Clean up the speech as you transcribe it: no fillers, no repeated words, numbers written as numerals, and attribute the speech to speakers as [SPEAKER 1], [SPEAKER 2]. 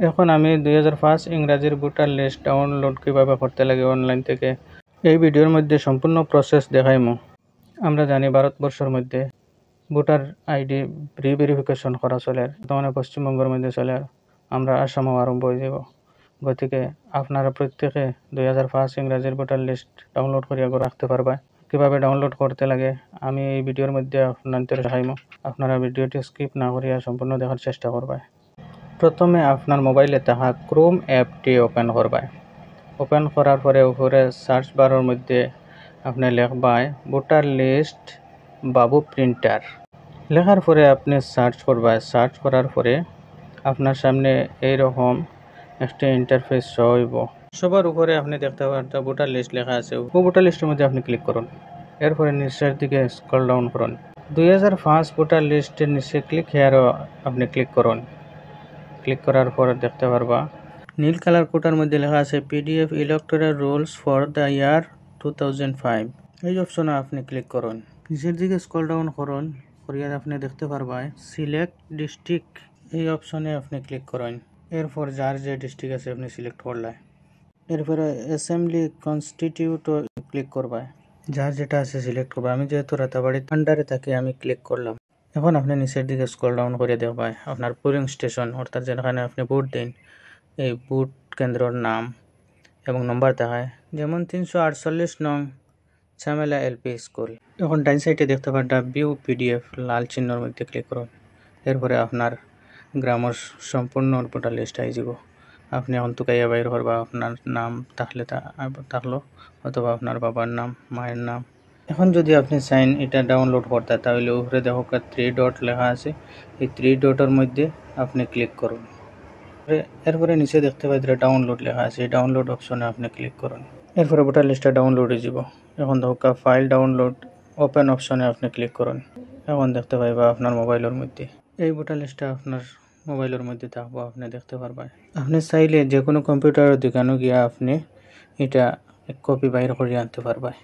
[SPEAKER 1] এখন আমি 2005 ইংরাজির voter list download কিভাবে করতে লাগে অনলাইন থেকে এই ভিডিওর মধ্যে সম্পূর্ণ প্রসেস দেখাইমু। আমরা জানি ভারতবর্ষের মধ্যে ভোটার আইডি ভেরিফিকেশন করা চলে, বর্তমানে পশ্চিমবঙ্গের মধ্যে চলে, আমরা আসামও আরম্ভ হয়ে যাব। গতিকে আপনারা প্রত্যেকে 2005 ইংরাজির ভোটার লিস্ট ডাউনলোড করিয়া রাখতে পারবা। কীভাবে ডাউনলোড করতে লাগে আমি এই ভিডিওর মধ্যে আপনাদের দেখাইমু। আপনারা ভিডিওটি স্কিপ না করিয়া সম্পূর্ণ দেখার চেষ্টা করবা। প্রথমে আপনার মোবাইলে থাকা ক্রোম অ্যাপটি ওপেন করবা। ওপেন করার পরে উপরে সার্চ বারের মধ্যে আপনি লিখবাই ভোটার লিস্ট বাবু প্রিন্টার। লেখার পরে আপনি সার্চ করবা। সার্চ করার পরে আপনার সামনে এইরকম একটা ইন্টারফেস শো হইব। সবার উপরে আপনি দেখতে পারেন ভোটার লিস্ট লেখা আছে। ভোটার লিস্টের মধ্যে আপনি ক্লিক করুন। এরপরে নিচের দিকে স্ক্রল ডাউন করুন। 2005 ভোটার লিস্টের নিচে ক্লিক হেয়ারও আপনি ক্লিক করুন। ক্লিক করার পর দেখতে পারবা নীল কালার কোটার মধ্যে লেখা আছে PDF electoral rules for the year 2005। এই অপশনে আপনি ক্লিক করুন। নিচের দিকে স্ক্রল ডাউন করুন। করিয়া আপনি দেখতে পারবা সিলেক্ট ডিস্ট্রিক্ট, এই অপশনে আপনি ক্লিক করুন। এরপর যার যে ডিস্ট্রিক্ট আছে আপনি সিলেক্ট করলেন। এরপরে অ্যাসেম্বলি কনস্টিটিউটও ক্লিক করবা, যার যেটা আছে সিলেক্ট করবা। আমি যেহেতু রাতাবাড়ি আন্ডারে থাকি আমি ক্লিক করলাম। এখন আপনি নিচের দিকে স্ক্রল ডাউন করে দেখবা আপনার পোলিং স্টেশন অর্থাৎ যেখানে আপনি ভোট দিন এই ভোট কেন্দ্রের নাম এবং নম্বর দেখায়, যেমন 348 নং ঝামেলা এলপি স্কুল। এখন ডাইন সাইডে দেখতে পারবা ভিউ পিডিএফ, লাল চিহ্নের মধ্যে ক্লিক করুন। এরপরে আপনার গ্রামের সম্পূর্ণ ভোটার লিস্ট আই যাব। আপনি এখন তুকাইয়া বাইর করবা আপনার নাম থাকলো অথবা আপনার বাবার নাম, মায়ের নাম। এখন যদি আপনি চাইন এটা ডাউনলোড করতে তাহলে উপরে দেখো 3 ডট লেখা আছে, এই 3 ডটের মধ্যে আপনি ক্লিক করুন। এরপরে নিচে দেখতে পাই ডাউনলোড লেখা আছে, এই ডাউনলোড অপশনে আপনি ক্লিক করুন। এরপরে ভোটার লিস্টটা ডাউনলোড হয়ে যাব। এখন দেখো ফাইল ডাউনলোড ওপেন অপশনে আপনি ক্লিক করুন। এখন দেখতে পাইবা আপনার মোবাইলের মধ্যে এই ভোটার লিস্টটা আপনার মোবাইলের মধ্যে থাকবো, আপনি দেখতে পারবেন। আপনি চাইলে যে কোনো কম্পিউটারের দোকানে গিয়া আপনি এটা কপি বাইর করে আনতে পারবেন।